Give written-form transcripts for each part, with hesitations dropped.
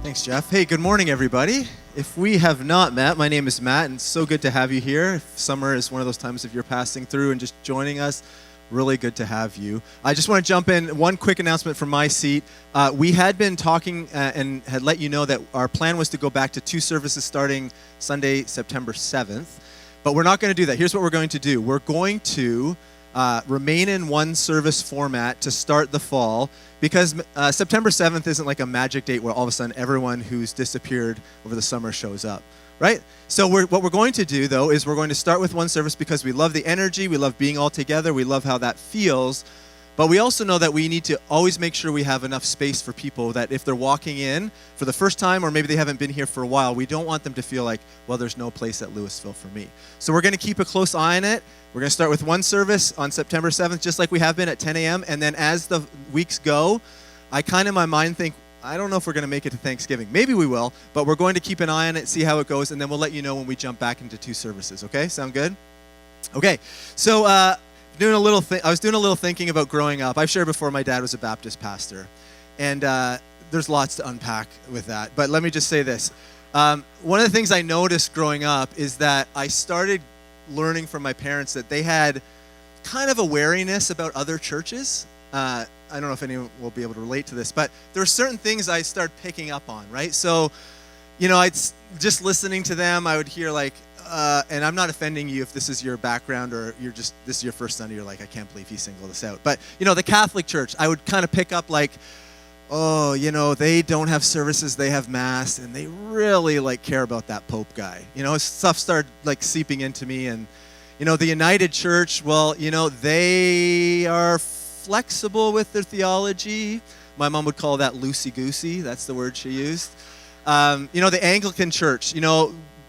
Thanks, Jeff. Hey, good morning, everybody. If we have not met, my name is Matt, and it's so good to have you here. If summer is one of those times if you're passing through and just joining us, really good to have you. I just want to jump in. One quick announcement from my seat. We had been talking and had let you know that our plan was to go back to 2 services starting Sunday, September 7th. But we're not going to do that. Here's what we're going to do. We're going to remain in 1 service format to start the fall, because September 7th isn't like a magic date where all of a sudden everyone who's disappeared over the summer shows up, right? So what we're going to do, though, is we're going to start with 1 service because we love the energy, we love being all together, we love how that feels, but we also know that we need to always make sure we have enough space for people that if they're walking in for the first time or maybe they haven't been here for a while, we don't want them to feel like, well, there's no place at Lewisville for me. So we're going to keep a close eye on it. We're going to start with 1 service on September 7th, just like we have been at 10 a.m. And then as the weeks go, I kind of in my mind think, I don't know if we're going to make it to Thanksgiving. Maybe we will, but we're going to keep an eye on it, see how it goes, and then we'll let you know when we jump back into 2 services. Okay? Sound good? Okay. So I was doing a little thinking about growing up. I've shared before my dad was a Baptist pastor, and there's lots to unpack with that. But let me just say this. One of the things I noticed growing up is that I started learning from my parents that they had kind of a wariness about other churches. I don't know if anyone will be able to relate to this, but there are certain things I started picking up on, right? So, I'd just listening to them, I would hear like, and I'm not offending you if this is your background or this is your first Sunday, you're like, I can't believe he singled this out. But, the Catholic Church, I would kind of pick up like, oh, they don't have services, they have mass, and they really care about that Pope guy. Stuff started seeping into me, and, the United Church, well, they are flexible with their theology. My mom would call that loosey-goosey. That's the word she used. The Anglican Church,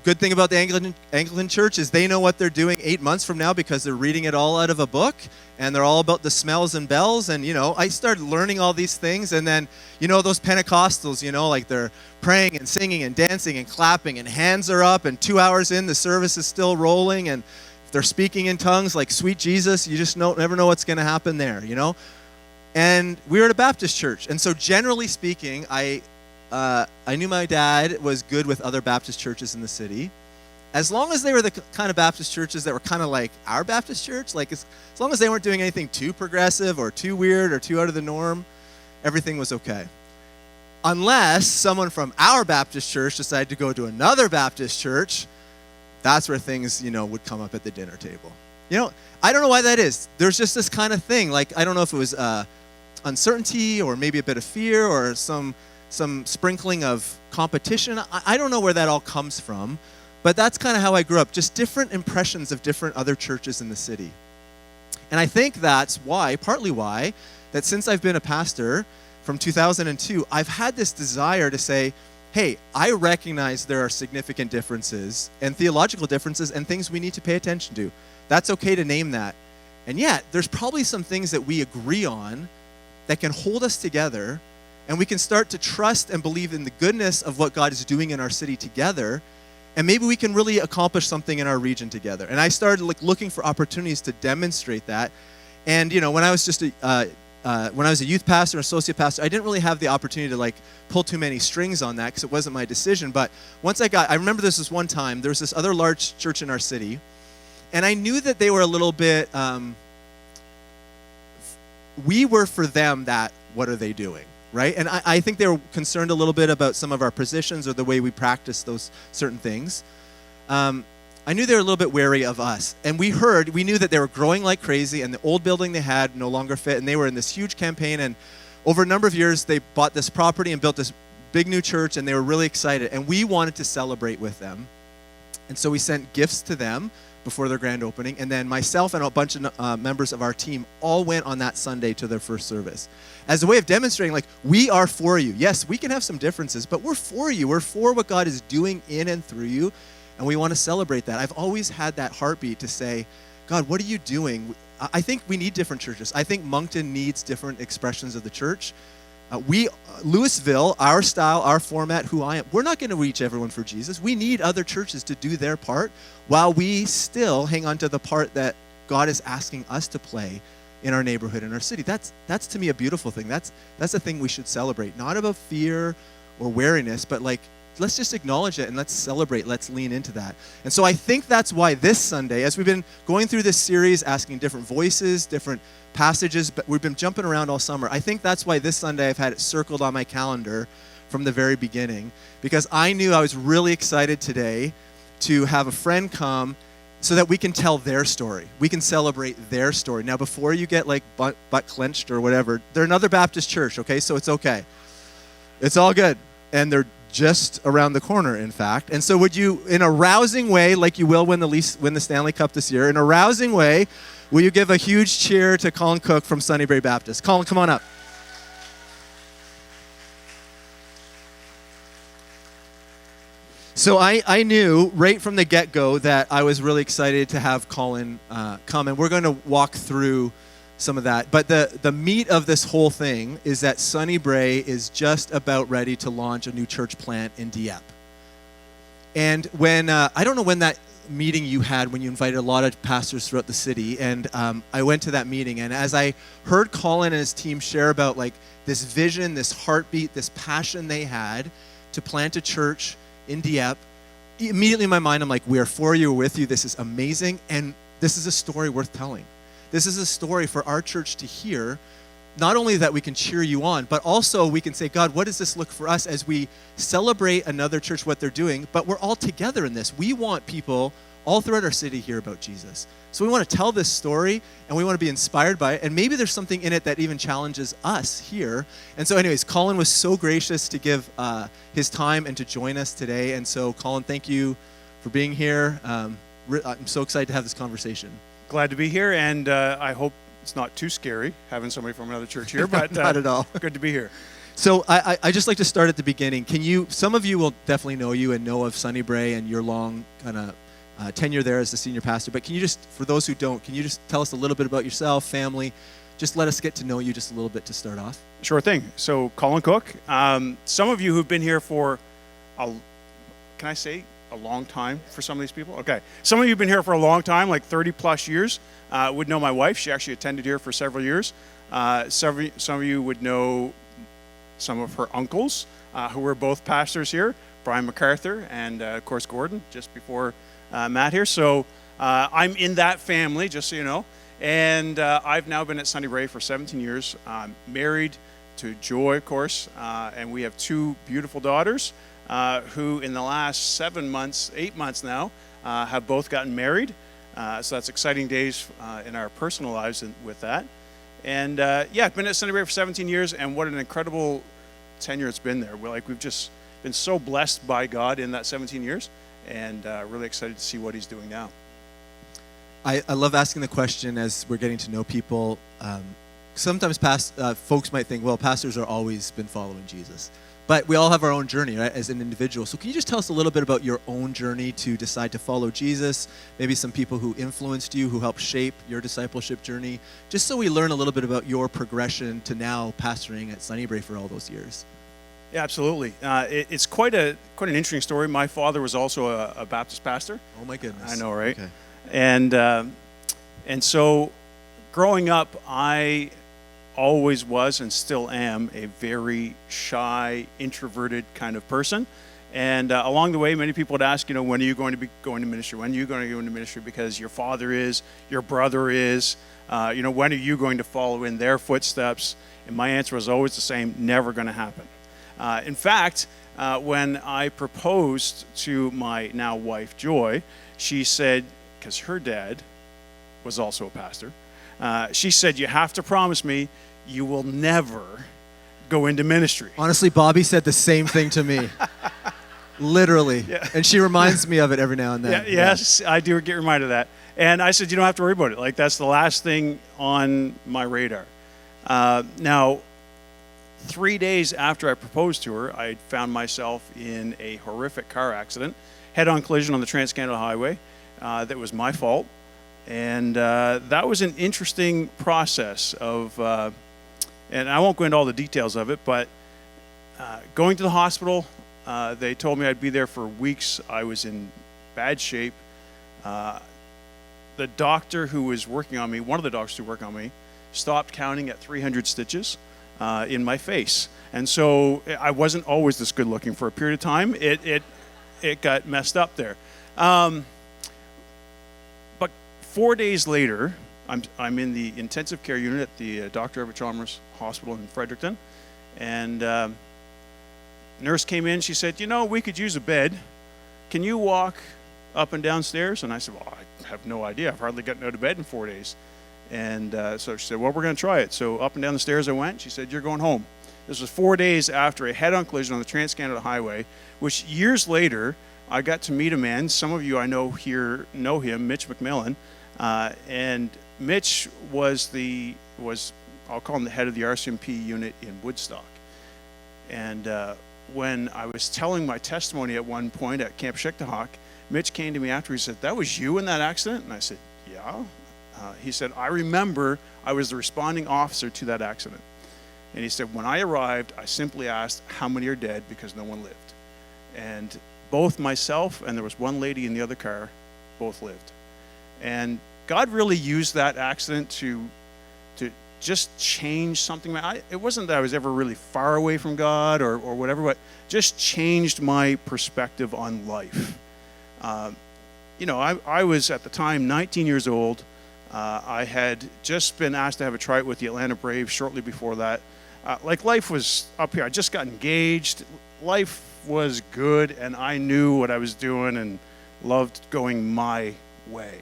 good thing about the Anglican Church is they know what they're doing 8 months from now because they're reading it all out of a book, and they're all about the smells and bells. And, I started learning all these things. And then, those Pentecostals, they're praying and singing and dancing and clapping, and hands are up, and 2 hours in, the service is still rolling. And if they're speaking in tongues like sweet Jesus, you just never know what's going to happen there, And we were at a Baptist church. And so generally speaking, I knew my dad was good with other Baptist churches in the city. As long as they were the kind of Baptist churches that were kind of like our Baptist church, as long as they weren't doing anything too progressive or too weird or too out of the norm, everything was okay. Unless someone from our Baptist church decided to go to another Baptist church, that's where things, would come up at the dinner table. I don't know why that is. There's just this kind of thing. I don't know if it was uncertainty or maybe a bit of fear or some sprinkling of competition. I don't know where that all comes from, but that's kind of how I grew up, just different impressions of different other churches in the city. And I think that's partly why, that since I've been a pastor from 2002, I've had this desire to say, hey, I recognize there are significant differences and theological differences and things we need to pay attention to. That's okay to name that. And yet, there's probably some things that we agree on that can hold us together, and we can start to trust and believe in the goodness of what God is doing in our city together, and maybe we can really accomplish something in our region together. And I started looking for opportunities to demonstrate that. And when I was just when I was a youth pastor, associate pastor, I didn't really have the opportunity to pull too many strings on that because it wasn't my decision. But once I remember this one time, there was this other large church in our city, and I knew that they were a little bit, we were for them that, what are they doing? Right? And I think they were concerned a little bit about some of our positions or the way we practice those certain things. I knew they were a little bit wary of us. And we knew that they were growing like crazy, and the old building they had no longer fit, and they were in this huge campaign. And over a number of years, they bought this property and built this big new church, and they were really excited. And we wanted to celebrate with them. And so we sent gifts to them before their grand opening. And then myself and a bunch of members of our team all went on that Sunday to their first service, as a way of demonstrating, we are for you. Yes, we can have some differences, but we're for you. We're for what God is doing in and through you, and we want to celebrate that. I've always had that heartbeat to say, God, what are you doing? I think we need different churches. I think Moncton needs different expressions of the church. Lewisville, our style, our format, who I am, we're not going to reach everyone for Jesus. We need other churches to do their part while we still hang on to the part that God is asking us to play in our neighborhood, in our city. That's to me a beautiful thing. That's a thing we should celebrate. Not about fear or wariness, but like, let's just acknowledge it and let's celebrate. Let's lean into that. And so I think that's why this Sunday, as we've been going through this series, asking different voices, different passages, but we've been jumping around all summer. I think that's why this Sunday I've had it circled on my calendar from the very beginning, because I knew I was really excited today to have a friend come so that we can tell their story. We can celebrate their story. Now, before you get like butt clenched or whatever, they're another Baptist church, okay? So it's okay. It's all good. And they're just around the corner, in fact. And so would you, in a rousing way, like you will win the Stanley Cup this year, in a rousing way, will you give a huge cheer to Colin Cook from Sunnybrae Baptist? Colin, come on up. So I knew right from the get-go that I was really excited to have Colin come, and we're going to walk through some of that. But the meat of this whole thing is that Sunnybrae is just about ready to launch a new church plant in Dieppe. And when, I don't know when that meeting you had when you invited a lot of pastors throughout the city, and I went to that meeting, and as I heard Colin and his team share about like this vision, this heartbeat, this passion they had to plant a church in Dieppe, immediately in my mind I'm like, we are for you, we're with you, this is amazing, and this is a story worth telling. This is a story for our church to hear, not only that we can cheer you on, but also we can say, God, what does this look for us as we celebrate another church, what they're doing, but we're all together in this. We want people all throughout our city to hear about Jesus. So we want to tell this story, and we want to be inspired by it, and maybe there's something in it that even challenges us here. And so anyways, Colin was so gracious to give his time and to join us today. And so Colin, thank you for being here. I'm so excited to have this conversation. Glad to be here, and I hope it's not too scary having somebody from another church here, but not at all. Good to be here. So I just like to start at the beginning. Some of you will definitely know you and know of Sunnybrae and your long kind of tenure there as the senior pastor, but can you just, for those who don't, can you just tell us a little bit about yourself, family, just let us get to know you just a little bit to start off? Sure thing. So Colin Cook, some of you who've been here for, can I say a long time for some of these people? Okay. Some of you have been here for a long time, like 30 plus years, would know my wife. She actually attended here for several years. Some of you would know some of her uncles, who were both pastors here, Brian MacArthur and, of course, Gordon, just before Matt here. So I'm in that family, just so you know. And I've now been at Sunnybrae for 17 years, married to Joy, of course, and we have two beautiful daughters who in the last 8 months now, have both gotten married. So that's exciting days in our personal lives with that. And yeah, I've been at Sunnybrae for 17 years, and what an incredible tenure it's been there. We've just been so blessed by God in that 17 years, and really excited to see what he's doing now. I love asking the question as we're getting to know people. Sometimes folks might think, well, pastors are always been following Jesus. But we all have our own journey, right, as an individual. So can you just tell us a little bit about your own journey to decide to follow Jesus, maybe some people who influenced you, who helped shape your discipleship journey, just so we learn a little bit about your progression to now pastoring at Sunnybrae for all those years? Yeah, absolutely. It's quite an interesting story. My father was also a Baptist pastor. Oh, my goodness. I know, right? Okay. And so growing up, I always was and still am a very shy, introverted kind of person. And along the way, many people would ask, when are you going to be going to ministry? When are you going to go into ministry? Because your father is, your brother is, when are you going to follow in their footsteps? And my answer was always the same: never going to happen. In fact, when I proposed to my now wife, Joy, she said, because her dad was also a pastor, she said, you have to promise me you will never go into ministry. Honestly, Bobby said the same thing to me. Literally. Yeah. And she reminds me of it every now and then. Yeah, yes, I do get reminded of that. And I said, you don't have to worry about it. Like, that's the last thing on my radar. Now, 3 days after I proposed to her, I found myself in a horrific car accident, head-on collision on the Trans-Canada Highway. That was my fault. And that was an interesting process of, and I won't go into all the details of it, but going to the hospital, they told me I'd be there for weeks. I was in bad shape. The doctor who was working on me, one of the doctors who worked on me, stopped counting at 300 stitches in my face. And so I wasn't always this good looking for a period of time. It got messed up there. But 4 days later, I'm in the intensive care unit at the Dr. Everett Chalmers Hospital in Fredericton. And nurse came in. She said, we could use a bed. Can you walk up and down stairs? And I said, well, I have no idea. I've hardly gotten out of bed in 4 days. And so she said, well, we're going to try it. So up and down the stairs I went. She said, you're going home. This was 4 days after a head-on collision on the Trans-Canada Highway, which years later, I got to meet a man. Some of you I know here know him, Mitch McMillan. And Mitch was I'll call him the head of the RCMP unit in Woodstock. And when I was telling my testimony at one point at Camp Shiktahawk, Mitch came to me after. He said, that was you in that accident? And I said, yeah. He said, I remember I was the responding officer to that accident. And he said, when I arrived, I simply asked, how many are dead, because no one lived. And both myself and there was one lady in the other car, both lived. And God really used that accident to just change something. It wasn't that I was ever really far away from God or whatever, but just changed my perspective on life. I was at the time 19 years old. I had just been asked to have a tryout with the Atlanta Braves shortly before that. Life was up here. I just got engaged. Life was good, and I knew what I was doing and loved going my way.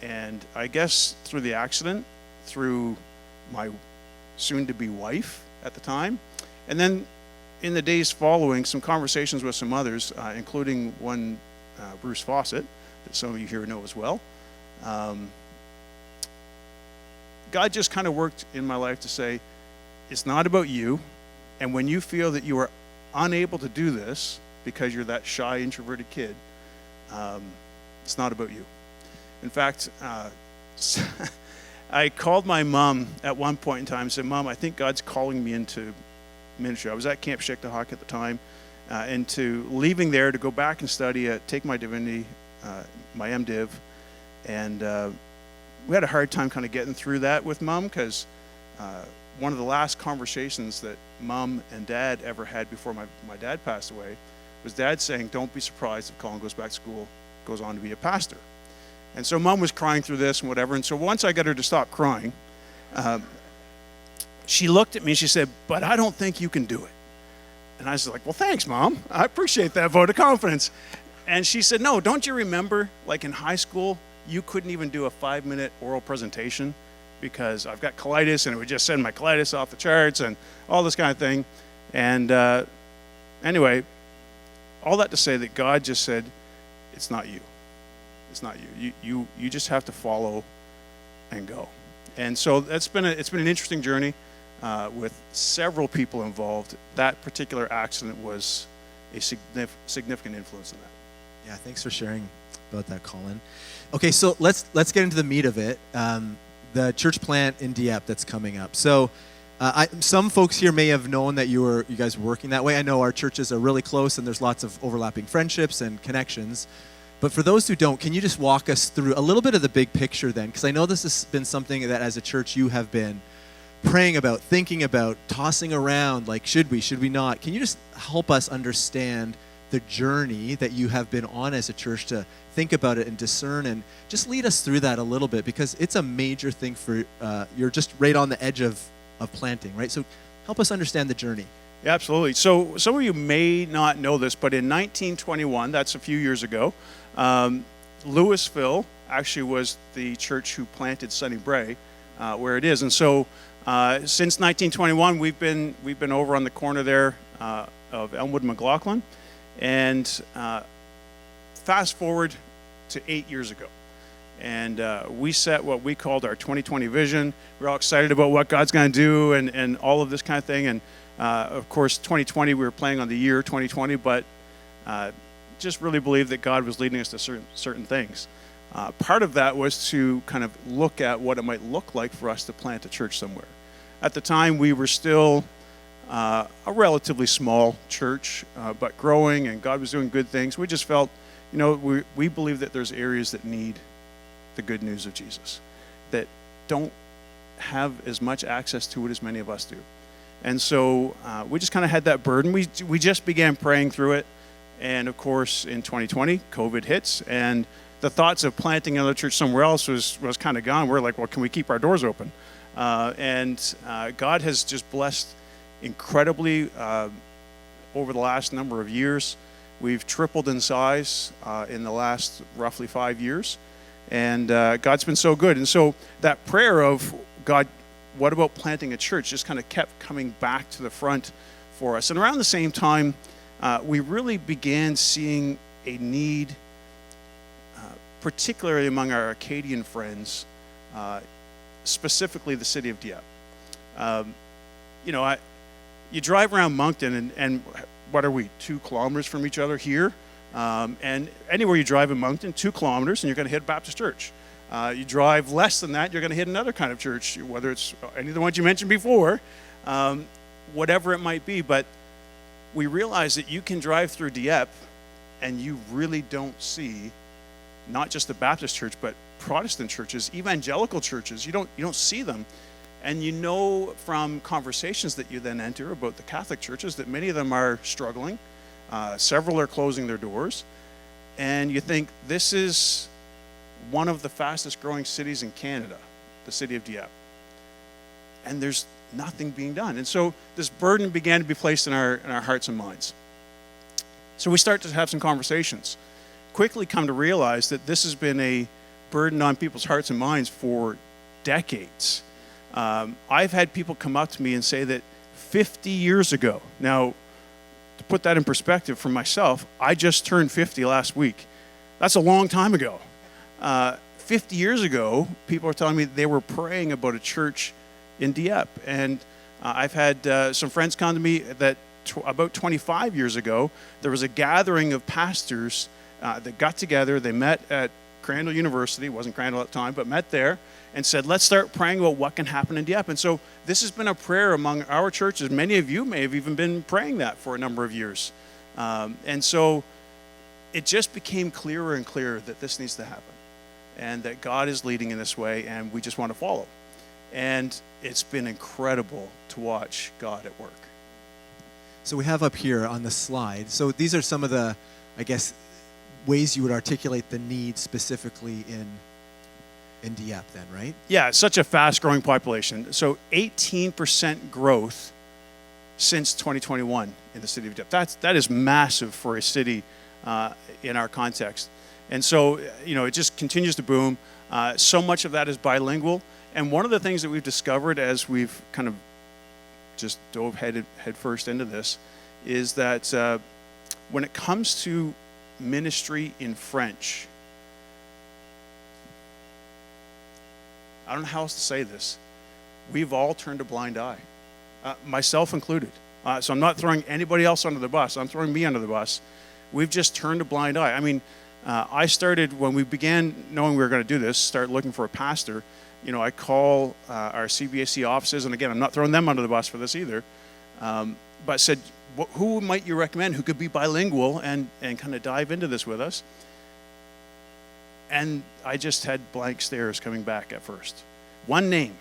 And I guess through the accident, through my soon-to-be wife at the time, and then in the days following, some conversations with some others, including one, Bruce Fawcett, that some of you here know as well. God just kind of worked in my life to say, it's not about you, and when you feel that you are unable to do this because you're that shy, introverted kid, it's not about you. In fact, I called my mom at one point in time and said, Mom, I think God's calling me into ministry. I was at Camp Shiktahawk at the time, and leaving there to go back and study, take my divinity, my MDiv, and we had a hard time kind of getting through that with Mom, because one of the last conversations that Mom and Dad ever had before my dad passed away was Dad saying, don't be surprised if Colin goes back to school, goes on to be a pastor. And so Mom was crying through this and whatever, and so once I got her to stop crying, she looked at me and she said, but I don't think you can do it. And I was like, well, thanks, Mom. I appreciate that vote of confidence. And she said, no, don't you remember, like in high school, you couldn't even do a 5-minute oral presentation because I've got colitis and it would just send my colitis off the charts and all this kind of thing. And anyway, all that to say that God just said, it's not you. It's not you. You just have to follow and go. And so it's been an interesting journey with several people involved. That particular accident was a significant influence in that. Yeah, thanks for sharing about that, Colin. Okay, so let's get into the meat of it. The church plant in Dieppe that's coming up. So some folks here may have known that you guys were working that way. I know our churches are really close and there's lots of overlapping friendships and connections. But for those who don't, can you just walk us through a little bit of the big picture then? Because I know this has been something that as a church you have been praying about, thinking about, tossing around, like should we not? Can you just help us understand the journey that you have been on as a church to think about it and discern, and just lead us through that a little bit, because it's a major thing for, you're just right on the edge of planting, right? So help us understand the journey. Yeah, absolutely. So some of you may not know this, but in 1921, that's a few years ago, Lewisville actually was the church who planted Sunny Brae where it is. And so since 1921, we've been over on the corner there of Elmwood and McLaughlin. And fast forward to 8 years ago. And we set what we called our 2020 vision. We're all excited about what God's going to do and all of this kind of thing. And of course, 2020, we were planning on the year 2020, but just really believed that God was leading us to certain things. Part of that was to kind of look at what it might look like for us to plant a church somewhere. At the time, we were still a relatively small church, but growing, and God was doing good things. We just felt, we believe that there's areas that need the good news of Jesus, that don't have as much access to it as many of us do. And so we just kind of had that burden. We just began praying through it. And of course, in 2020, COVID hits, and the thoughts of planting another church somewhere else was kind of gone. We're like, well, can we keep our doors open? And God has just blessed incredibly over the last number of years. We've tripled in size in the last roughly 5 years. And God's been so good. And so that prayer of, God, what about planting a church, just kind of kept coming back to the front for us. And around the same time, we really began seeing a need, particularly among our Acadian friends, specifically the city of Dieppe. You drive around Moncton, and what are we, 2 kilometers from each other here? And anywhere you drive in Moncton, 2 kilometers, and you're going to hit a Baptist church. You drive less than that, you're going to hit another kind of church, whether it's any of the ones you mentioned before, whatever it might be. But we realize that you can drive through Dieppe and you really don't see not just the Baptist church, but Protestant churches, evangelical churches. You don't see them. And you know from conversations that you then enter about the Catholic churches that many of them are struggling. Several are closing their doors. And you think, this is one of the fastest growing cities in Canada, the city of Dieppe. And there's nothing being done. And so this burden began to be placed in our hearts and minds. So we start to have some conversations. Quickly come to realize that this has been a burden on people's hearts and minds for decades. I've had people come up to me and say that 50 years ago, now to put that in perspective for myself, I just turned 50 last week. That's a long time ago. 50 years ago, people are telling me they were praying about a church in Dieppe. And I've had some friends come to me that about 25 years ago, there was a gathering of pastors that got together. They met at Crandall University, it wasn't Crandall at the time, but met there and said, let's start praying about what can happen in Dieppe. And so this has been a prayer among our churches. Many of you may have even been praying that for a number of years. And so it just became clearer and clearer that this needs to happen and that God is leading in this way, and we just want to follow. And it's been incredible to watch God at work. So we have up here on the slide, so these are some of the, I guess, ways you would articulate the need specifically in Dieppe then, right? Yeah, it's such a fast-growing population. So 18% growth since 2021 in the city of Dieppe. That is massive for a city in our context. And so, it just continues to boom. So much of that is bilingual. And one of the things that we've discovered as we've kind of just dove head first into this is that when it comes to ministry in French, I don't know how else to say this. We've all turned a blind eye, myself included. So I'm not throwing anybody else under the bus. I'm throwing me under the bus. We've just turned a blind eye. I mean, I started, when we began knowing we were going to do this, start looking for a pastor. I call our CBAC offices, and again, I'm not throwing them under the bus for this either, but said, who might you recommend who could be bilingual and kind of dive into this with us? And I just had blank stares coming back at first. One name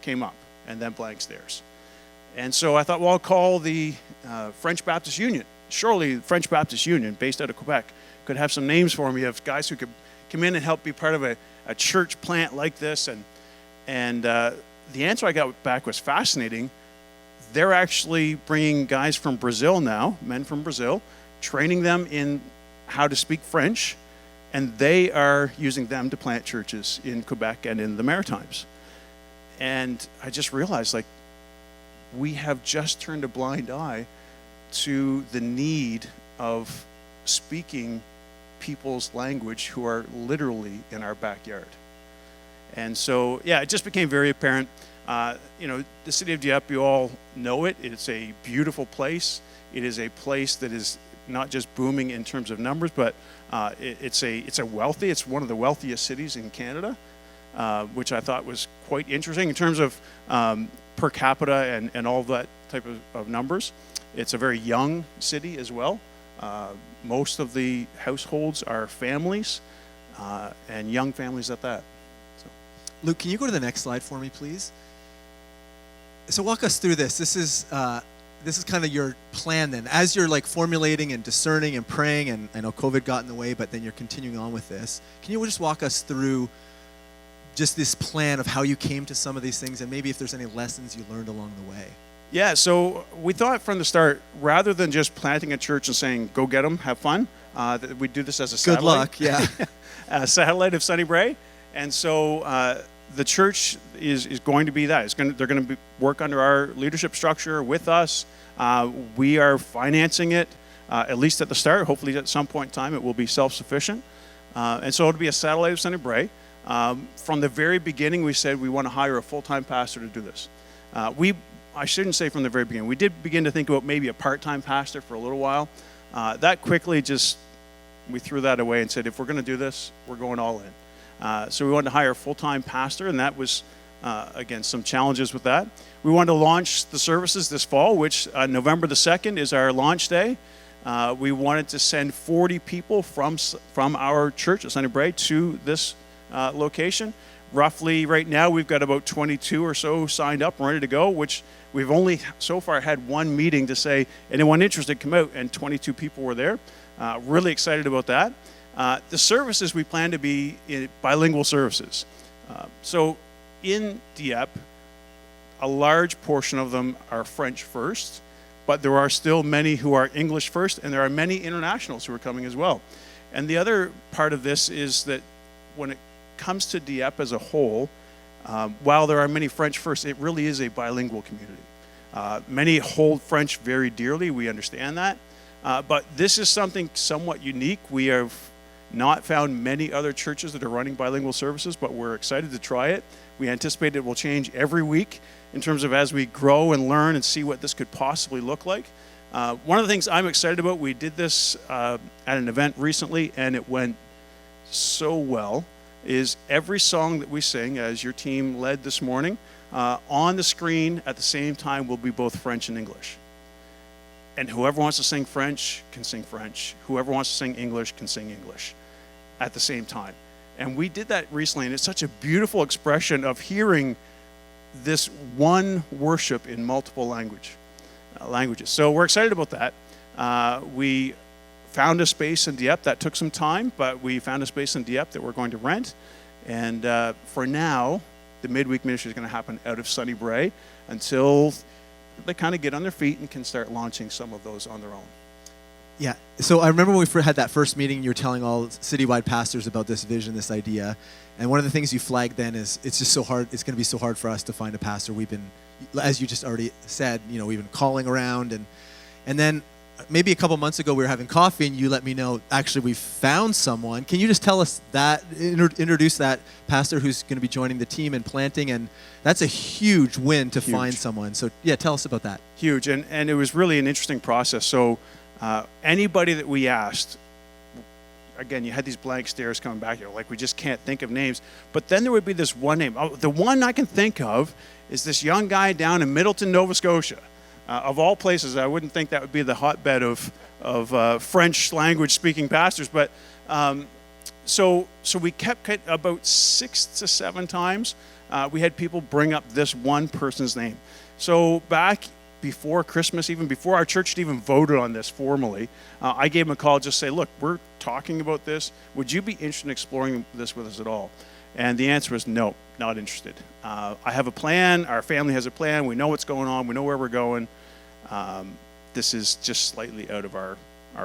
came up, and then blank stares. And so I thought, well, I'll call the French Baptist Union. Surely the French Baptist Union, based out of Quebec, could have some names for me of guys who could come in and help be part of a church plant like this. And the answer I got back was fascinating. They're actually bringing guys from Brazil now, men from Brazil, training them in how to speak French, and they are using them to plant churches in Quebec and in the Maritimes. And I just realized, we have just turned a blind eye to the need of speaking people's language who are literally in our backyard. And so, it just became very apparent. The city of Dieppe, you all know it. It's a beautiful place. It is a place that is not just booming in terms of numbers, but it's one of the wealthiest cities in Canada, which I thought was quite interesting in terms of per capita and all that type of numbers. It's a very young city as well. Most of the households are families, and young families at that. Luke, can you go to the next slide for me, please? So walk us through this. This is kind of your plan then. As you're like formulating and discerning and praying, and I know COVID got in the way, but then you're continuing on with this. Can you just walk us through just this plan of how you came to some of these things, and maybe if there's any lessons you learned along the way? Yeah, so we thought from the start, rather than just planting a church and saying, go get them, have fun, that we'd do this as a satellite. Good luck, yeah. A satellite of Sunnybray. And so the church is going to be that. They're going to work under our leadership structure with us. We are financing it, at least at the start. Hopefully at some point in time it will be self-sufficient. And so it'll be a satellite of Sunnybray. From the very beginning, we said we want to hire a full-time pastor to do this. I shouldn't say from the very beginning. We did begin to think about maybe a part-time pastor for a little while. That quickly we threw that away and said, if we're going to do this, we're going all in. So we wanted to hire a full-time pastor, and that was, again, some challenges with that. We wanted to launch the services this fall, which November the 2nd is our launch day. We wanted to send 40 people from our church at Sunnybray to this location. Roughly right now we've got about 22 or so signed up and ready to go, which we've only so far had one meeting to say anyone interested come out, and 22 people were there. Really excited about that. The services we plan to be bilingual services. So in Dieppe, a large portion of them are French first, but there are still many who are English first, and there are many internationals who are coming as well. And the other part of this is that when it comes to Dieppe as a whole, while there are many French first, it really is a bilingual community. Many hold French very dearly, we understand that, but this is something somewhat unique. We have not found many other churches that are running bilingual services, but we're excited to try it. We anticipate it will change every week in terms of as we grow and learn and see what this could possibly look like. One of the things I'm excited about, we did this at an event recently, and it went so well, is every song that we sing, as your team led this morning, on the screen at the same time will be both French and English. And whoever wants to sing French can sing French. Whoever wants to sing English can sing English at the same time. And we did that recently, and it's such a beautiful expression of hearing this one worship in multiple languages. So we're excited about that. We found a space in Dieppe. That took some time, but we found a space in Dieppe that we're going to rent. And for now, the midweek ministry is going to happen out of Sunnybray until they kind of get on their feet and can start launching some of those on their own. Yeah. So I remember when we had that first meeting, you were telling all citywide pastors about this vision, this idea. And one of the things you flagged then is it's just so hard. It's going to be so hard for us to find a pastor. We've been, as you just already said, we've been calling around. And then maybe a couple months ago we were having coffee and you let me know, actually, we found someone. Can you just tell us that, introduce that pastor who's going to be joining the team and planting? And that's a huge win to find someone. So yeah, tell us about that. Huge. And it was really an interesting process. So anybody that we asked, again, you had these blank stares coming back. You're like, we just can't think of names. But then there would be this one name. Oh, the one I can think of is this young guy down in Middleton, Nova Scotia. Of all places, I wouldn't think that would be the hotbed of French language speaking pastors. But so we kept about 6 to 7 times. We had people bring up this one person's name. So back before Christmas, even before our church had even voted on this formally, I gave him a call, just say, look, we're talking about this. Would you be interested in exploring this with us at all? And the answer was no, not interested. I have a plan. Our family has a plan. We know what's going on. We know where we're going. This is just slightly out of our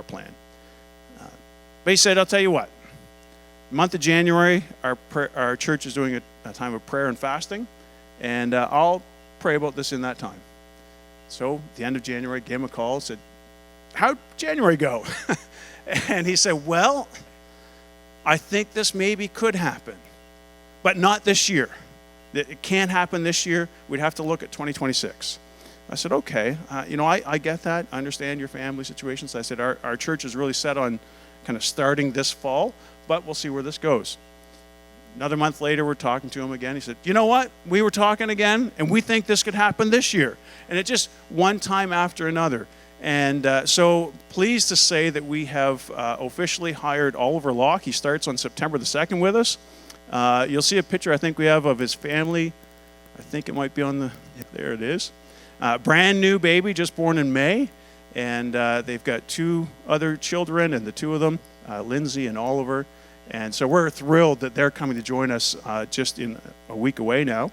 plan. But he said, I'll tell you what. Month of January, our church is doing a time of prayer and fasting, and I'll pray about this in that time. So at the end of January, gave him a call, said, how'd January go? And he said, well, I think this maybe could happen, but not this year. It can't happen this year. We'd have to look at 2026. I said, okay, I get that. I understand your family situations. I said, our church is really set on kind of starting this fall, but we'll see where this goes. Another month later, we're talking to him again. He said, you know what? We were talking again, and we think this could happen this year. And it just one time after another. And so pleased to say that we have officially hired Oliver Locke. He starts on September the 2nd with us. You'll see a picture I think we have of his family I think it might be on the, there it is. Brand new baby, just born in May. And they've got 2 other children, and the 2 of them, Lindsay and Oliver. And so we're thrilled that they're coming to join us just in a week away now.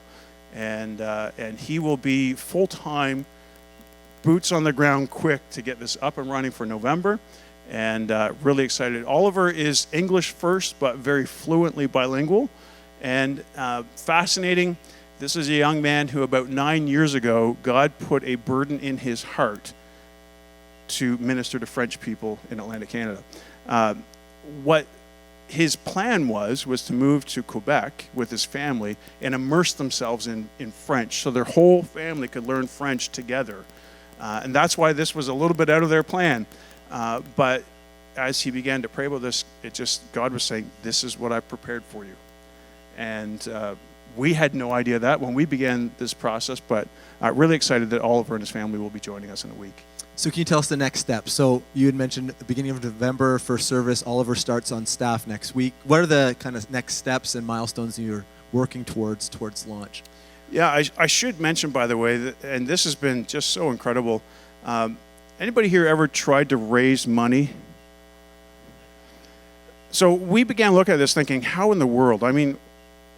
And he will be full-time, boots on the ground quick to get this up and running for November. And really excited. Oliver is English first, but very fluently bilingual. And fascinating, this is a young man who about 9 years ago, God put a burden in his heart to minister to French people in Atlantic Canada. What his plan was to move to Quebec with his family and immerse themselves in French so their whole family could learn French together. And that's why this was a little bit out of their plan. But as he began to pray about this, God was saying, this is what I prepared for you. And we had no idea that when we began this process, but really excited that Oliver and his family will be joining us in a week. So can you tell us the next steps? So you had mentioned at the beginning of November, first service, Oliver starts on staff next week. What are the kind of next steps and milestones you're working towards launch? Yeah, I should mention, by the way, that, and this has been just so incredible. Anybody here ever tried to raise money? So we began looking at this thinking, how in the world? I mean,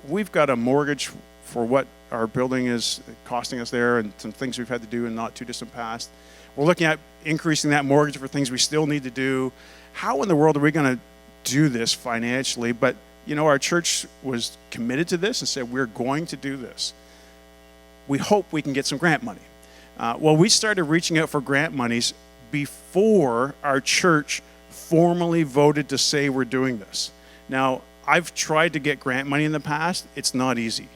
we've got a mortgage for what our building is costing us there and some things we've had to do in not too distant past. We're looking at increasing that mortgage for things we still need to do. How in the world are we going to do this financially? But, you know, our church was committed to this and said, we're going to do this. We hope we can get some grant money. Well, we started reaching out for grant monies before our church formally voted to say we're doing this. Now, I've tried to get grant money in the past. It's not easy.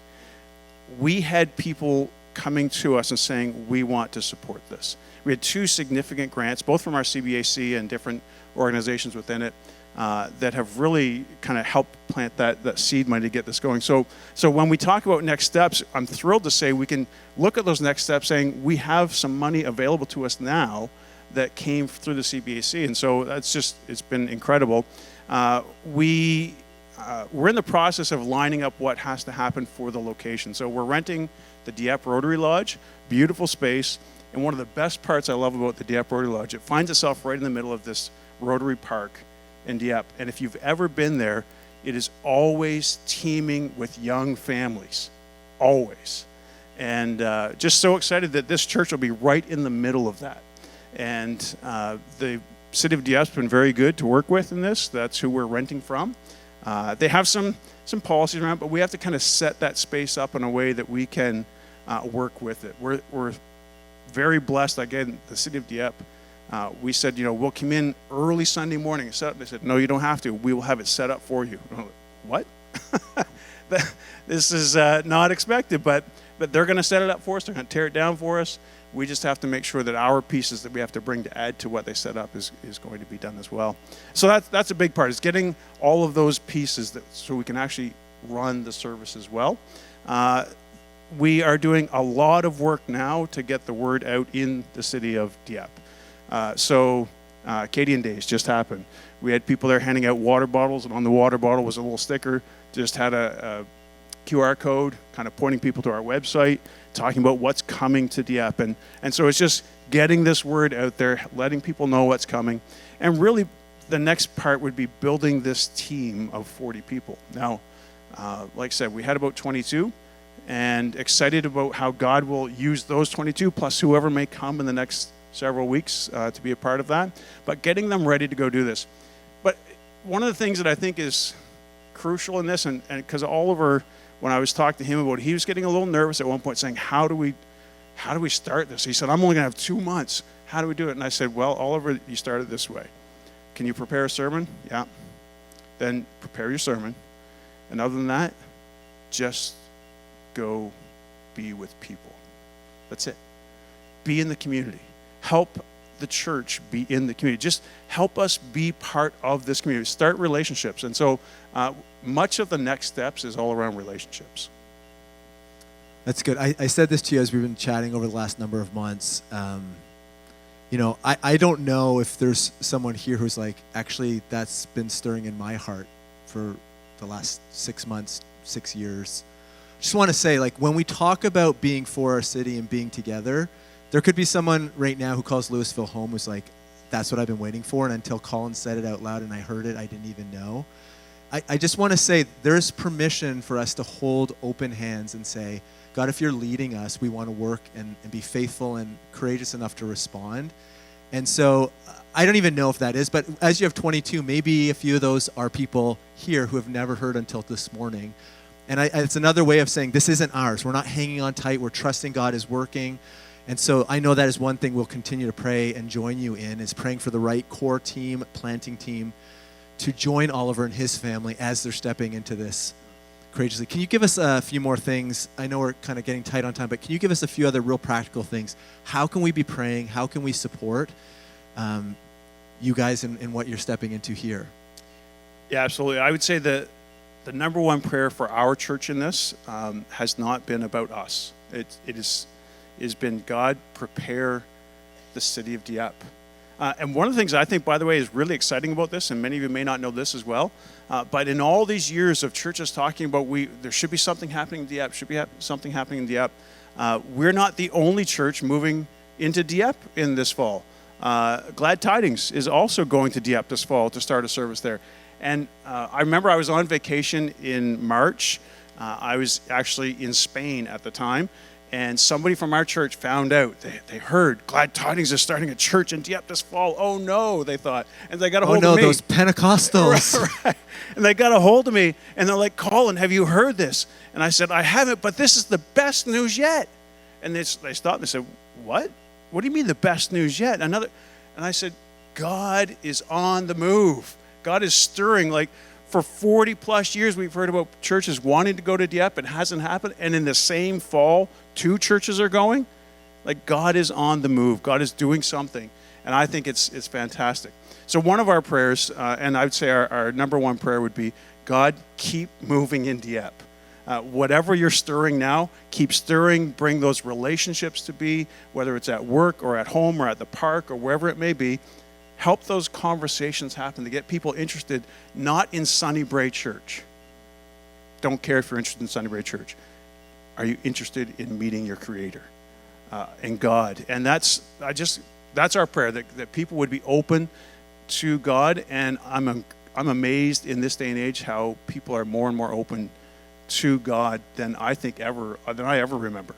We had people coming to us and saying, we want to support this. We had 2 significant grants, both from our CBAC and different organizations within it, that have really kind of helped plant that seed money to get this going. So when we talk about next steps, I'm thrilled to say we can look at those next steps saying we have some money available to us now that came through the CBAC. And so it's been incredible. We're in the process of lining up what has to happen for the location. So we're renting the Dieppe Rotary Lodge, beautiful space. And one of the best parts I love about the Dieppe Rotary Lodge, it finds itself right in the middle of this Rotary Park in Dieppe. And if you've ever been there, it is always teeming with young families, always. And just so excited that this church will be right in the middle of that. And the city of Dieppe's been very good to work with in this. That's who we're renting from. They have some policies around, but we have to kind of set that space up in a way that we can work with it. We're very blessed. Again, the city of Dieppe, we said, we'll come in early Sunday morning and set up. They said, no, you don't have to. We will have it set up for you. What? This is not expected, but they're going to set it up for us. They're going to tear it down for us. We just have to make sure that our pieces that we have to bring to add to what they set up is going to be done as well. So that's a big part, is getting all of those pieces so we can actually run the service as well. We are doing a lot of work now to get the word out in the city of Dieppe. So Acadian Days just happened. We had people there handing out water bottles, and on the water bottle was a little sticker, just had a QR code kind of pointing people to our website, talking about what's coming to Dieppe. And so it's just getting this word out there, letting people know what's coming. And really the next part would be building this team of 40 people. Now, like I said, we had about 22, and excited about how God will use those 22 plus whoever may come in the next several weeks to be a part of that, but getting them ready to go do this. But one of the things that I think is crucial in this, and because Oliver, when I was talking to him about it, he was getting a little nervous at one point, saying, how do we start this? He said, I'm only going to have 2 months. How do we do it? And I said, well, Oliver, you started this way. Can you prepare a sermon? Yeah. Then prepare your sermon. And other than that, just go be with people. That's it. Be in the community. Help the church be in the community. Just help us be part of this community. Start relationships. And so much of the next steps is all around relationships. That's good. I said this to you as we've been chatting over the last number of months. I don't know if there's someone here who's like, actually, that's been stirring in my heart for the last 6 months, 6 years. just want to say, like, when we talk about being for our city and being together, there could be someone right now who calls Lewisville home who's like, that's what I've been waiting for, and until Colin said it out loud and I heard it, I didn't even know. I just want to say there's permission for us to hold open hands and say, God, if you're leading us, we want to work and be faithful and courageous enough to respond. And so I don't even know if that is, but as you have 22, maybe a few of those are people here who have never heard until this morning. And it's another way of saying this isn't ours. We're not hanging on tight. We're trusting God is working. And so I know that is one thing we'll continue to pray and join you in, is praying for the right core team, planting team, to join Oliver and his family as they're stepping into this courageously. Can you give us a few more things? I know we're kind of getting tight on time, but can you give us a few other real practical things? How can we be praying? How can we support you guys in what you're stepping into here? Yeah, absolutely. I would say that the number one prayer for our church in this has not been about us. It has been, God, prepare the city of Dieppe. And one of the things I think, by the way, is really exciting about this, and many of you may not know this as well, but in all these years of churches talking about there should be something happening in Dieppe, something happening in Dieppe, we're not the only church moving into Dieppe in this fall. Glad Tidings is also going to Dieppe this fall to start a service there. And I remember I was on vacation in March. I was actually in Spain at the time. And somebody from our church found out. They heard Glad Tidings is starting a church in Dieppe this fall. Oh no, they thought. And they got a hold of me. Oh no, those Pentecostals. Right. And they got a hold of me. And they're like, Colin, have you heard this? And I said, I haven't, but this is the best news yet. And they stopped and they said, what? What do you mean the best news yet? And I said, God is on the move. God is stirring. Like, for 40 plus years, we've heard about churches wanting to go to Dieppe. It hasn't happened. And in the same fall, 2 churches are going. Like, God is on the move. God is doing something. And I think it's fantastic. So one of our prayers, and I would say our number one prayer would be, God, keep moving in Dieppe. Whatever you're stirring now, keep stirring. Bring those relationships to be, whether it's at work or at home or at the park or wherever it may be. Help those conversations happen to get people interested, not in Sunnybray Church. Don't care if you're interested in Sunnybray Church. Are you interested in meeting your Creator and God? And that's our prayer, that people would be open to God. And I'm amazed in this day and age how people are more and more open to God than I ever remember.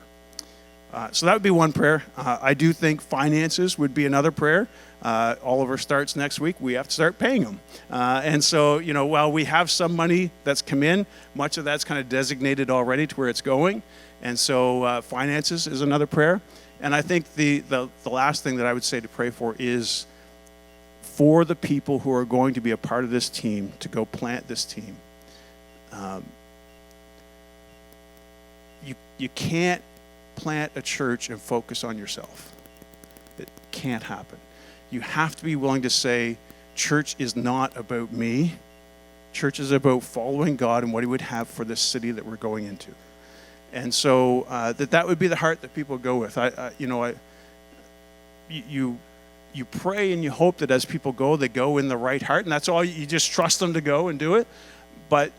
So that would be one prayer. I do think finances would be another prayer. Oliver starts next week. We have to start paying him. And so, while we have some money that's come in, much of that's kind of designated already to where it's going. And so finances is another prayer. And I think the last thing that I would say to pray for is for the people who are going to be a part of this team, to go plant this team. You can't plant a church and focus on yourself. It can't happen. You have to be willing to say, church is not about me. Church is about following God and what He would have for this city that we're going into. And so that would be the heart that people go with. You pray and you hope that as people go, they go in the right heart, and that's all. You just trust them to go and do it. But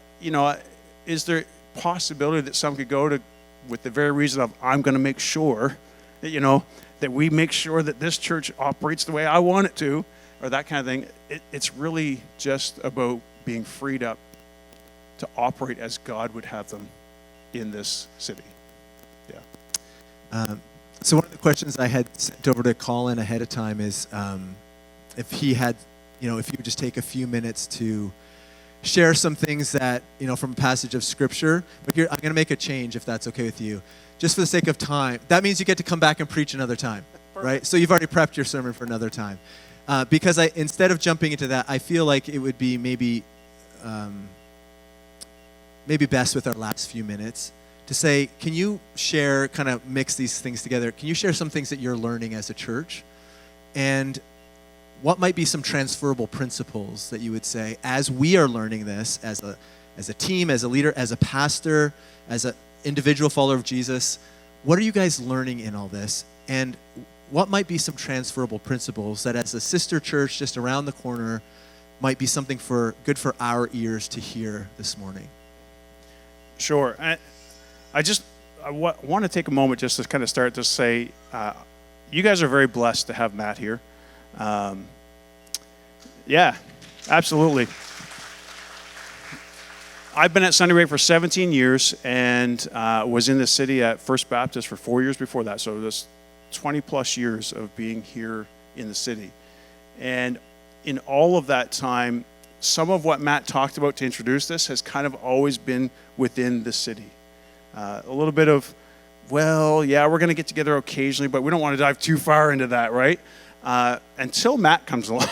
is there possibility that some could go to with the very reason of, I'm going to make sure that, that we make sure that this church operates the way I want it to, or that kind of thing. It's really just about being freed up to operate as God would have them in this city. Yeah. So one of the questions I had sent over to Colin ahead of time is if he had, if you would just take a few minutes to share some things that, from a passage of Scripture. But here, I'm going to make a change, if that's okay with you. Just for the sake of time. That means you get to come back and preach another time, right? So you've already prepped your sermon for another time. Because instead of jumping into that, I feel like it would be maybe best with our last few minutes to say, can you share, kind of mix these things together? Can you share some things that you're learning as a church? And what might be some transferable principles that you would say, as we are learning this, as a team, as a leader, as a pastor, as an individual follower of Jesus, what are you guys learning in all this? And what might be some transferable principles that as a sister church just around the corner might be something good for our ears to hear this morning? Sure. want to take a moment just to kind of start to say, you guys are very blessed to have Matt here. Yeah, absolutely. I've been at Sunday Ray for 17 years and was in the city at First Baptist for 4 years before that. So there's 20 plus years of being here in the city. And in all of that time, some of what Matt talked about to introduce this has kind of always been within the city. A little bit of, well, yeah, we're going to get together occasionally, but we don't want to dive too far into that, right? Until Matt comes along.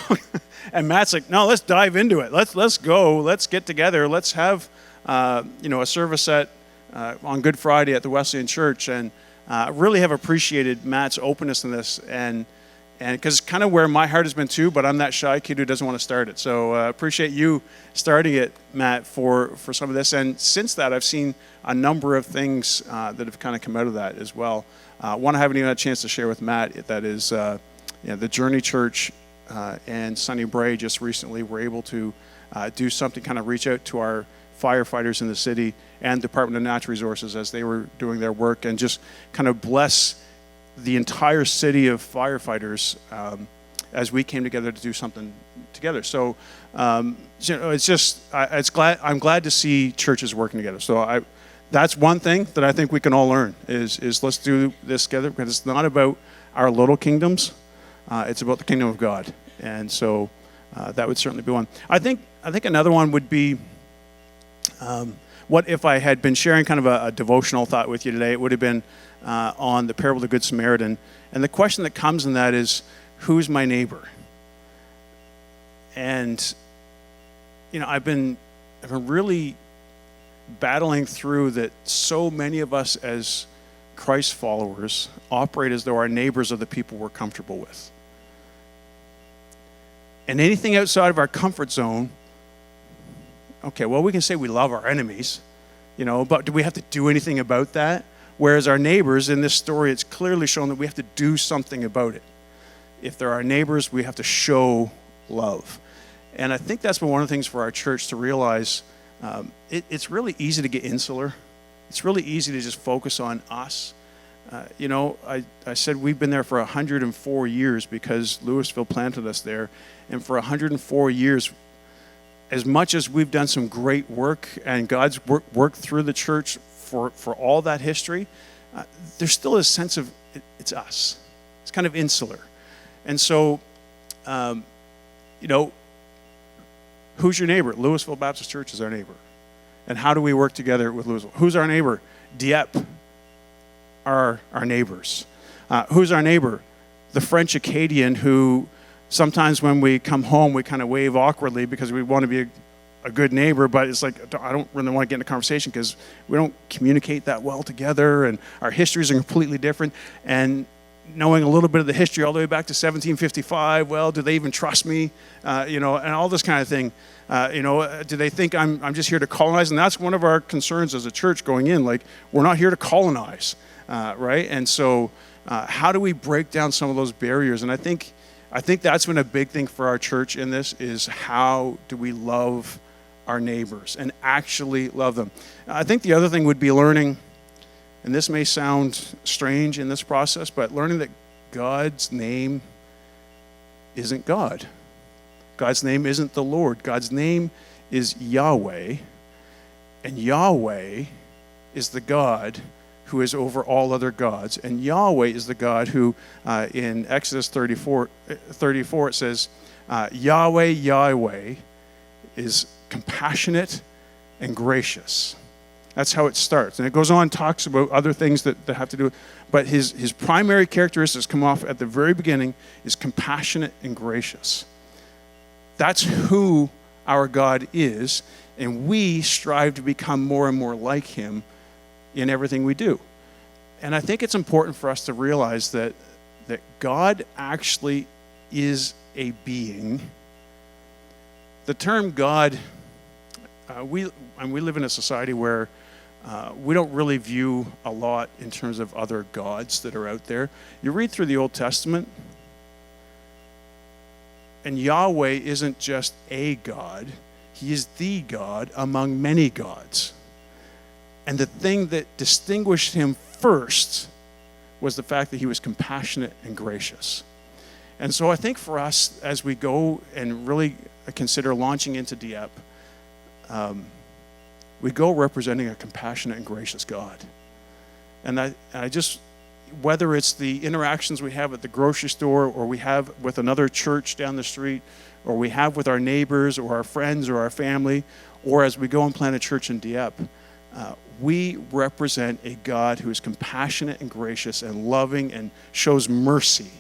And Matt's like, no, let's dive into it. Let's go. Let's get together. Let's have a service on Good Friday at the Lewisville.Church. And really have appreciated Matt's openness in this, and because it's kind of where my heart has been too, but I'm that shy kid who doesn't want to start it. So appreciate you starting it, Matt, for some of this. And since that, I've seen a number of things that have kind of come out of that as well. One I haven't even had a chance to share with Matt, that is the Journey Church and Sunny Bray just recently were able to do something, kind of reach out to our firefighters in the city and Department of Natural Resources as they were doing their work, and just kind of bless the entire city of firefighters as we came together to do something together. So it's just I'm glad to see churches working together. So that's one thing that I think we can all learn is let's do this together, because it's not about our little kingdoms. It's about the kingdom of God. And so that would certainly be one. I think another one would be, what if I had been sharing kind of a devotional thought with you today? It would have been on the parable of the Good Samaritan. And the question that comes in that is, who's my neighbor? And, I've been really battling through that so many of us as Christ followers operate as though our neighbors are the people we're comfortable with. And anything outside of our comfort zone, okay, well, we can say we love our enemies, but do we have to do anything about that? Whereas our neighbors, in this story, it's clearly shown that we have to do something about it. If they're our neighbors, we have to show love. And I think that's been one of the things for our church to realize. It's really easy to get insular. It's really easy to just focus on us. I said we've been there for 104 years because Lewisville planted us there. And for 104 years, as much as we've done some great work and God's worked through the church for all that history, there's still a sense of it's us. It's kind of insular. And so, who's your neighbor? Lewisville.Church is our neighbor. And how do we work together with Lewisville? Who's our neighbor? Dieppe are our neighbors. Who's our neighbor? The French Acadian who sometimes when we come home, we kind of wave awkwardly because we want to be a good neighbor, but it's like, I don't really want to get into conversation because we don't communicate that well together, and our histories are completely different. And knowing a little bit of the history all the way back to 1755, well, do they even trust me? And all this kind of thing. Do they think I'm just here to colonize? And that's one of our concerns as a church going in. Like, we're not here to colonize, right? And so how do we break down some of those barriers? And I think that's been a big thing for our church in this, is how do we love our neighbors and actually love them? I think the other thing would be learning, and this may sound strange in this process, but learning that God's name isn't God. God's name isn't the Lord. God's name is Yahweh, and Yahweh is the God who is over all other gods. And Yahweh is the God who, in Exodus 34, it says, Yahweh is compassionate and gracious. That's how it starts. And it goes on, talks about other things that have to do with, but his primary characteristics come off at the very beginning is compassionate and gracious. That's who our God is, and we strive to become more and more like him in everything we do. And I think it's important for us to realize that God actually is a being. The term God, we live in a society where we don't really view a lot in terms of other gods that are out there. You read through the Old Testament, and Yahweh isn't just a God. He is the God among many gods. And the thing that distinguished him first was the fact that he was compassionate and gracious. And so I think for us, as we go and really consider launching into Dieppe, we go representing a compassionate and gracious God. And I just, whether it's the interactions we have at the grocery store, or we have with another church down the street, or we have with our neighbors or our friends or our family, or as we go and plant a church in Dieppe, we represent a God who is compassionate and gracious and loving and shows mercy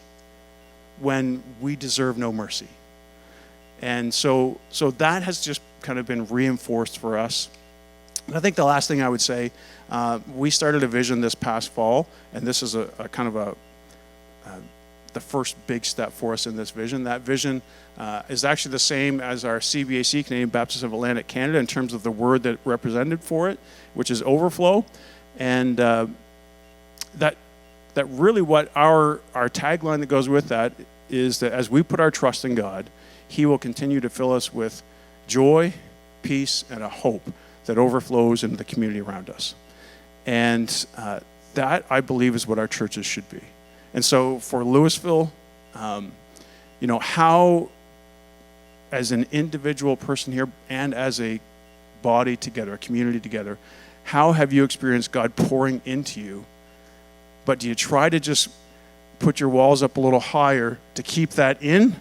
when we deserve no mercy. And so that has just kind of been reinforced for us. And I think the last thing I would say, we started a vision this past fall, and this is a kind of the first big step for us in this vision. That vision is actually the same as our CBAC, Canadian Baptist of Atlantic Canada, in terms of the word that represented for it, which is overflow. And that really what our tagline that goes with that is that as we put our trust in God, He will continue to fill us with joy, peace, and a hope that overflows into the community around us. And that, I believe, is what our churches should be. And so for Lewisville, how, as an individual person here and as a body together, a community together, how have you experienced God pouring into you? But do you try to just put your walls up a little higher to keep that in?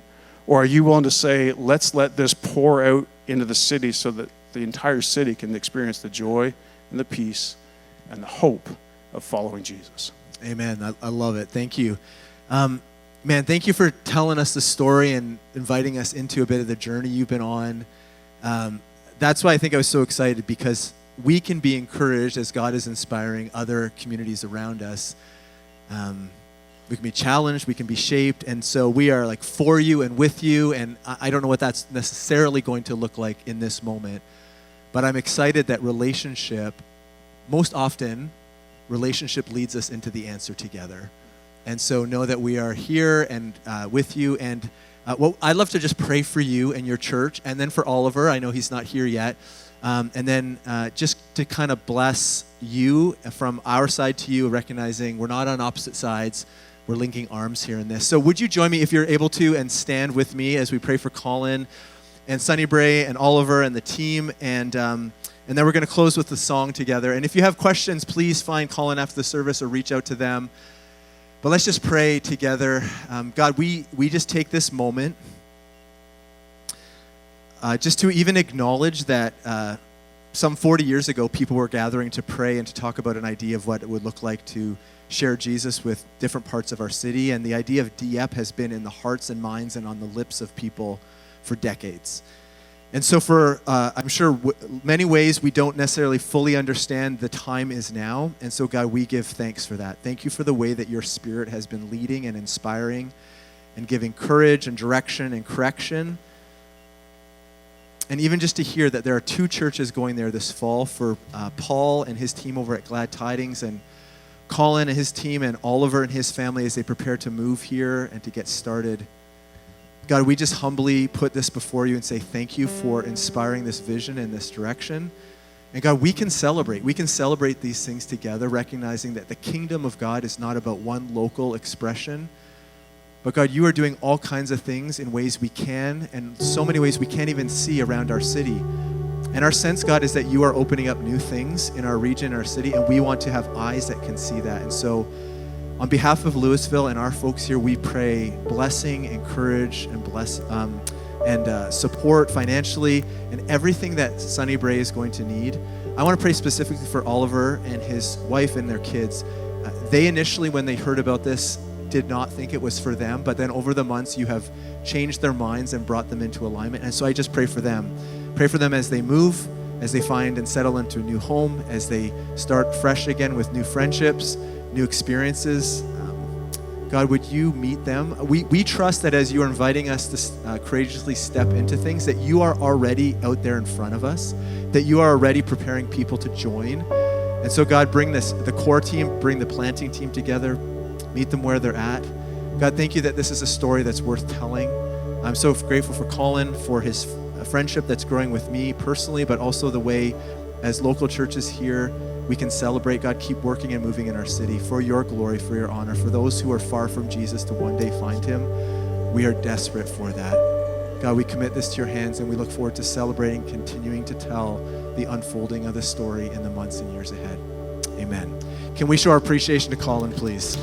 Or are you willing to say, let's let this pour out into the city so that the entire city can experience the joy and the peace and the hope of following Jesus? Amen. I love it. Thank you. Man, thank you for telling us the story and inviting us into a bit of the journey you've been on. That's why I think I was so excited, because we can be encouraged as God is inspiring other communities around us. We can be challenged, we can be shaped, and so we are like for you and with you, and I don't know what that's necessarily going to look like in this moment, but I'm excited that most often, relationship leads us into the answer together. And so know that we are here and with you, and I'd love to just pray for you and your church, and then for Oliver. I know he's not here yet. And then just to kind of bless you from our side to you, recognizing we're not on opposite sides. We're linking arms here in this. So would you join me, if you're able to, and stand with me as we pray for Colin and Sunny Bray and Oliver and the team, and then we're going to close with the song together. And if you have questions, please find Colin after the service or reach out to them. But let's just pray together. God, we just take this moment just to even acknowledge that some 40 years ago, people were gathering to pray and to talk about an idea of what it would look like to share Jesus with different parts of our city. And the idea of Dieppe has been in the hearts and minds and on the lips of people for decades. And so for, I'm sure, many ways we don't necessarily fully understand the time is now. And so, God, we give thanks for that. Thank you for the way that your Spirit has been leading and inspiring and giving courage and direction and correction. And even just to hear that there are 2 churches going there this fall, for Paul and his team over at Glad Tidings, and Colin and his team, and Oliver and his family as they prepare to move here and to get started. God, we just humbly put this before you and say thank you for inspiring this vision and this direction. And God, we can celebrate. We can celebrate these things together, recognizing that the kingdom of God is not about one local expression. But God, you are doing all kinds of things in ways we can, and so many ways we can't even see around our city. And our sense, God, is that you are opening up new things in our region, our city, and we want to have eyes that can see that. And so on behalf of Lewisville and our folks here, we pray blessing and courage and support financially and everything that Sunny Bray is going to need. I want to pray specifically for Oliver and his wife and their kids. They initially, when they heard about this, did not think it was for them, but then over the months you have changed their minds and brought them into alignment. And so I just pray for them. Pray for them as they move, as they find and settle into a new home, as they start fresh again with new friendships, new experiences. God, would you meet them? We trust that as you are inviting us to courageously step into things, that you are already out there in front of us, that you are already preparing people to join. And so God, bring the core team, bring the planting team together, meet them where they're at. God, thank you that this is a story that's worth telling. I'm so grateful for Colin, for his friendship that's growing with me personally, but also the way as local churches here we can celebrate, God, keep working and moving in our city for your glory, for your honor, for those who are far from Jesus to one day find him. We are desperate for that. God, we commit this to your hands, and we look forward to celebrating, continuing to tell the unfolding of this story in the months and years ahead. Amen. Can we show our appreciation to Colin, please?